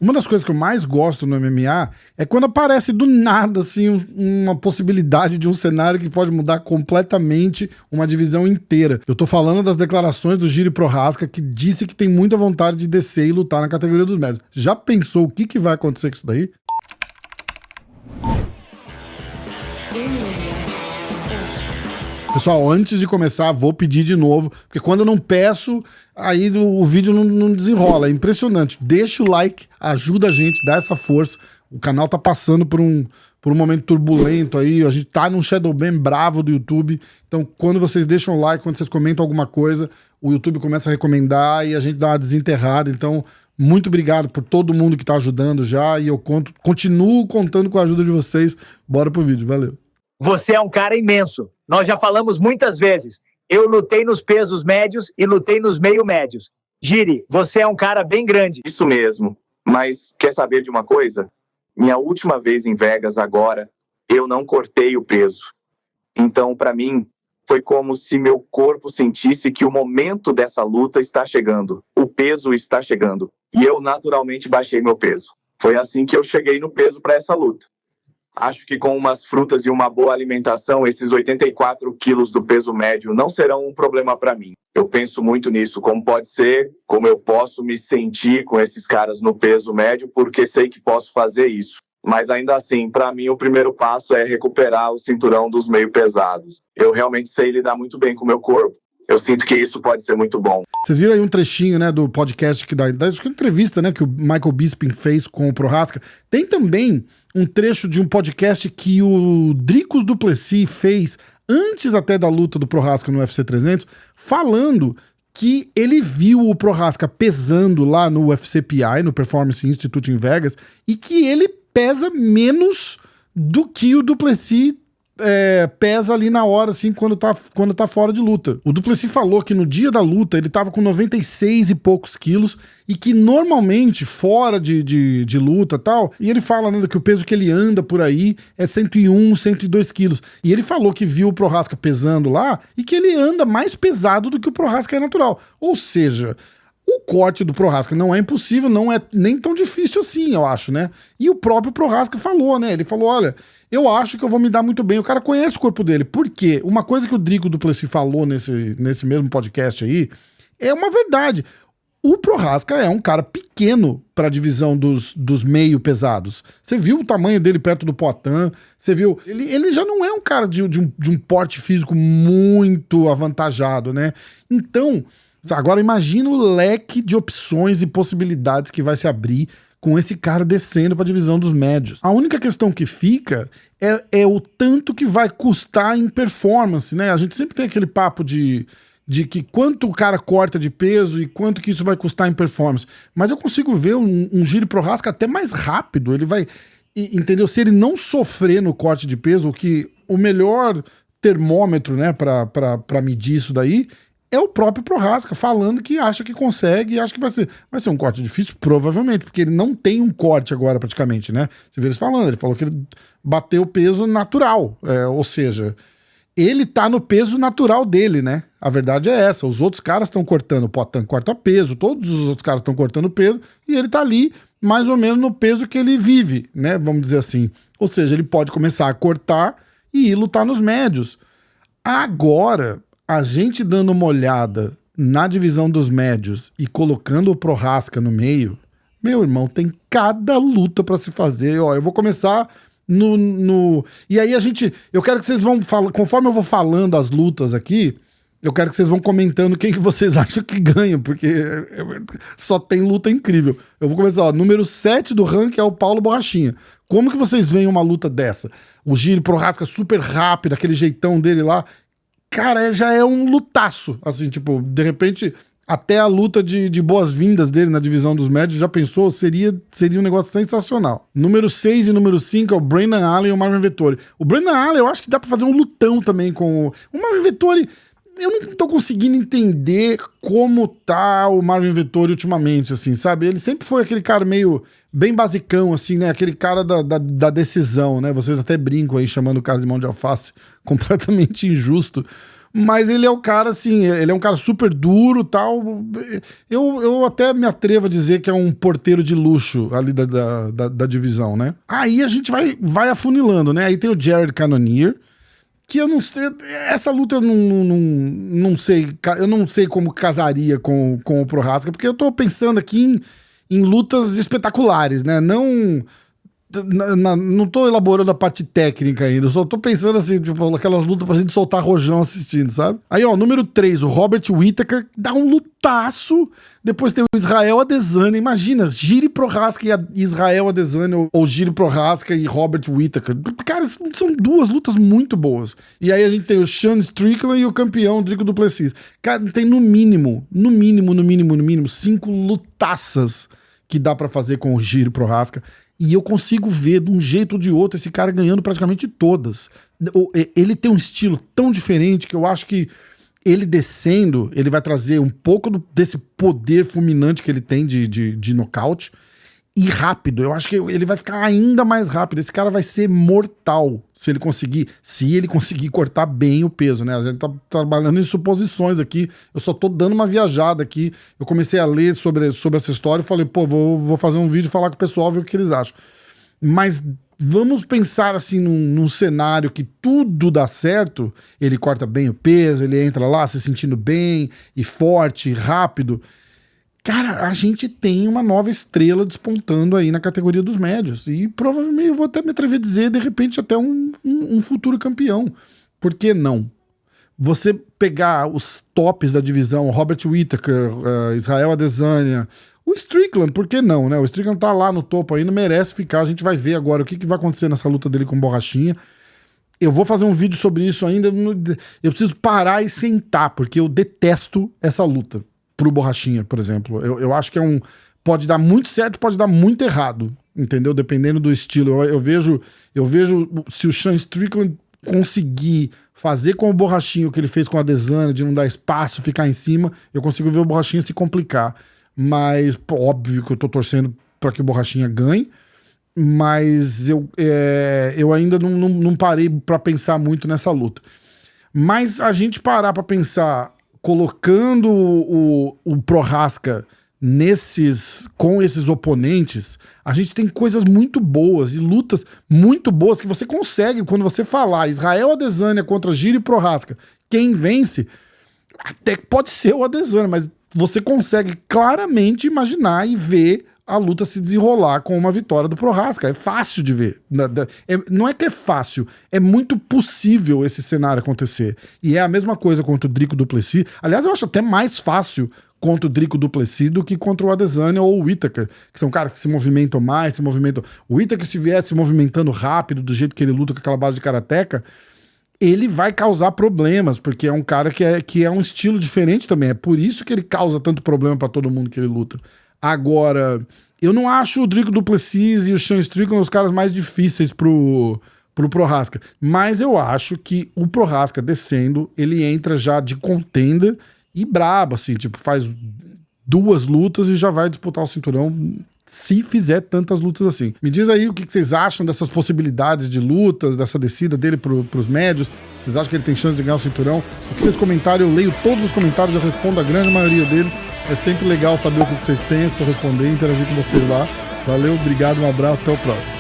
Uma das coisas que eu mais gosto no MMA é quando aparece do nada, assim, uma possibilidade de um cenário que pode mudar completamente uma divisão inteira. Eu tô falando das declarações do Jiri Prochazka, que disse que tem muita vontade de descer e lutar na categoria dos médios. Já pensou o que vai acontecer com isso daí? Pessoal, antes de começar, vou pedir de novo, porque quando eu não peço, aí o vídeo não desenrola. É impressionante. Deixa o like, ajuda a gente, dá essa força. O canal tá passando por um momento turbulento aí, a gente tá num shadowban bravo do YouTube. Então, quando vocês deixam o like, quando vocês comentam alguma coisa, o YouTube começa a recomendar e a gente dá uma desenterrada. Então, muito obrigado por todo mundo que tá ajudando já, e eu continuo contando com a ajuda de vocês. Bora pro vídeo, valeu. Você é um cara imenso. Nós já falamos muitas vezes. Eu lutei nos pesos médios e lutei nos meio médios. Jiri, você é um cara bem grande. Isso mesmo. Mas quer saber de uma coisa? Minha última vez em Vegas agora, eu não cortei o peso. Então, para mim, foi como se meu corpo sentisse que o momento dessa luta está chegando. O peso está chegando. E eu naturalmente baixei meu peso. Foi assim que eu cheguei no peso para essa luta. Acho que com umas frutas e uma boa alimentação, esses 84 quilos do peso médio não serão um problema para mim. Eu penso muito nisso, como pode ser, como eu posso me sentir com esses caras no peso médio, porque sei que posso fazer isso. Mas ainda assim, para mim, o primeiro passo é recuperar o cinturão dos meio pesados. Eu realmente sei lidar muito bem com o meu corpo. Eu sinto que isso pode ser muito bom. Vocês viram aí um trechinho, né, do podcast da entrevista, né, que o Michael Bisping fez com o Prochazka. Tem também um trecho de um podcast que o Dricus du Plessis fez antes até da luta do Prochazka no UFC 300, falando que ele viu o Prochazka pesando lá no UFC PI, no Performance Institute em Vegas, e que ele pesa menos do que o du Plessis pesa ali na hora, assim, quando tá fora de luta. O du Plessis falou que no dia da luta ele tava com 96 e poucos quilos e que normalmente, fora de luta e tal, e ele fala, né, que o peso que ele anda por aí é 101, 102 quilos. E ele falou que viu o Prochazka pesando lá e que ele anda mais pesado do que o Prochazka é natural. Ou seja, o corte do Prochazka não é impossível, não é nem tão difícil assim, eu acho, né? E o próprio Prochazka falou, né? Ele falou, olha, eu acho que eu vou me dar muito bem. O cara conhece o corpo dele. Por quê? Uma coisa que o Dricus du Plessis falou nesse mesmo podcast aí é uma verdade. O Prochazka é um cara pequeno para a divisão dos meio pesados. Você viu o tamanho dele perto do Poatan, você viu... Ele já não é um cara de um porte físico muito avantajado, né? Então... Agora imagina o leque de opções e possibilidades que vai se abrir com esse cara descendo para a divisão dos médios. A única questão que fica é o tanto que vai custar em performance, né? A gente sempre tem aquele papo de que quanto o cara corta de peso e quanto que isso vai custar em performance. Mas eu consigo ver um Jiri Prochazka até mais rápido. Ele vai... Entendeu? Se ele não sofrer no corte de peso, o melhor termômetro, né, para medir isso daí é o próprio Prochazka falando que acha que consegue e acha que vai ser um corte difícil, provavelmente, porque ele não tem um corte agora praticamente, né? Você vê eles falando, ele falou que ele bateu o peso natural, ou seja, ele tá no peso natural dele, né? A verdade é essa, os outros caras estão cortando, o Poatan corta peso, todos os outros caras estão cortando peso e ele tá ali mais ou menos no peso que ele vive, né? Vamos dizer assim. Ou seja, ele pode começar a cortar e ir lutar nos médios. Agora... a gente dando uma olhada na divisão dos médios e colocando o Prochazka no meio, meu irmão, tem cada luta pra se fazer. Ó, eu vou começar E aí eu quero que vocês vão falando, conforme eu vou falando as lutas aqui, eu quero que vocês vão comentando quem que vocês acham que ganha, porque só tem luta incrível. Eu vou começar, ó, número 7 do ranking é o Paulo Borrachinha. Como que vocês veem uma luta dessa? O Jiri Prochazka super rápido, aquele jeitão dele lá, cara, já é um lutaço, assim, tipo, de repente, até a luta de boas-vindas dele na divisão dos médios, já pensou? Seria um negócio sensacional. Número 6 e número 5 é o Brendan Allen e o Marvin Vettori. O Brendan Allen, eu acho que dá pra fazer um lutão também com o Marvin Vettori. Eu não tô conseguindo entender como tá o Marvin Vettori ultimamente, assim, sabe? Ele sempre foi aquele cara meio bem basicão, assim, né? Aquele cara da decisão, né? Vocês até brincam aí chamando o cara de mão de alface, completamente injusto. Mas ele é o cara, assim, ele é um cara super duro e tal. Eu até me atrevo a dizer que é um porteiro de luxo ali da divisão, né? Aí a gente vai afunilando, né? Aí tem o Jared Cannonier, que eu não sei, essa luta eu não sei, eu não sei como casaria com o Prochazka, porque eu tô pensando aqui em lutas espetaculares, né? Não tô elaborando a parte técnica ainda, eu só tô pensando assim, tipo, aquelas lutas pra gente soltar rojão assistindo, sabe? Aí, ó, número 3, o Robert Whittaker, dá um lutaço. Depois tem o Israel Adesanya, imagina, Jiri Prochazka e Israel Adesanya, ou Jiri Prochazka e Robert Whittaker. Cara, são duas lutas muito boas. E aí a gente tem o Sean Strickland e o campeão Dricus du Plessis. Cara, tem no mínimo 5 lutaças que dá pra fazer com o Jiri Prochazka. E eu consigo ver, de um jeito ou de outro, esse cara ganhando praticamente todas. Ele tem um estilo tão diferente que eu acho que ele descendo, ele vai trazer um pouco desse poder fulminante que ele tem de nocaute. E rápido, eu acho que ele vai ficar ainda mais rápido. Esse cara vai ser mortal se ele conseguir cortar bem o peso, né? A gente tá trabalhando em suposições aqui, eu só tô dando uma viajada aqui. Eu comecei a ler sobre essa história e falei, pô, vou fazer um vídeo e falar com o pessoal, ver o que eles acham. Mas vamos pensar assim num cenário que tudo dá certo, ele corta bem o peso, ele entra lá se sentindo bem e forte, rápido. Cara, a gente tem uma nova estrela despontando aí na categoria dos médios. E provavelmente eu vou até me atrever a dizer, de repente, até um futuro campeão. Por que não? Você pegar os tops da divisão, Robert Whittaker, Israel Adesanya, o Strickland, por que não, né? O Strickland tá lá no topo ainda, merece ficar. A gente vai ver agora o que vai acontecer nessa luta dele com o Borrachinha. Eu vou fazer um vídeo sobre isso ainda. Eu preciso parar e sentar, porque eu detesto essa luta. Pro Borrachinha, por exemplo. Eu acho que pode dar muito certo, pode dar muito errado, entendeu? Dependendo do estilo. Eu vejo se o Sean Strickland conseguir fazer com o Borrachinha o que ele fez com a Adesanya, de não dar espaço, ficar em cima, eu consigo ver o Borrachinha se complicar. Mas, pô, óbvio que eu tô torcendo para que o Borrachinha ganhe, mas eu ainda não parei para pensar muito nessa luta. Mas a gente parar para pensar colocando o Prochazka com esses oponentes, a gente tem coisas muito boas e lutas muito boas que você consegue, quando você falar Israel Adesanya contra Jiri Prochazka, quem vence, até pode ser o Adesanya, mas você consegue claramente imaginar e ver a luta se desenrolar com uma vitória do Prochazka. É fácil de ver. Não é que é fácil, é muito possível esse cenário acontecer. E é a mesma coisa contra o Dricus du Plessis. Aliás, eu acho até mais fácil contra o Dricus du Plessis do que contra o Adesanya ou o Whittaker, que são caras que se movimentam mais, O Whittaker, se vier se movimentando rápido, do jeito que ele luta com aquela base de karateca, ele vai causar problemas, porque é um cara que é um estilo diferente também. É por isso que ele causa tanto problema pra todo mundo que ele luta. Agora, eu não acho o Dricus du Plessis e o Sean Strickland os caras mais difíceis pro Prochazka, mas eu acho que o Prochazka descendo, ele entra já de contender e brabo, assim, tipo, faz 2 lutas e já vai disputar o cinturão, se fizer tantas lutas assim. Me diz aí o que vocês acham dessas possibilidades de lutas, dessa descida dele pros médios. Vocês acham que ele tem chance de ganhar o cinturão? O que vocês comentarem, eu leio todos os comentários, eu respondo a grande maioria deles. É sempre legal saber o que vocês pensam, responder e interagir com vocês lá. Valeu, obrigado, um abraço, até o próximo.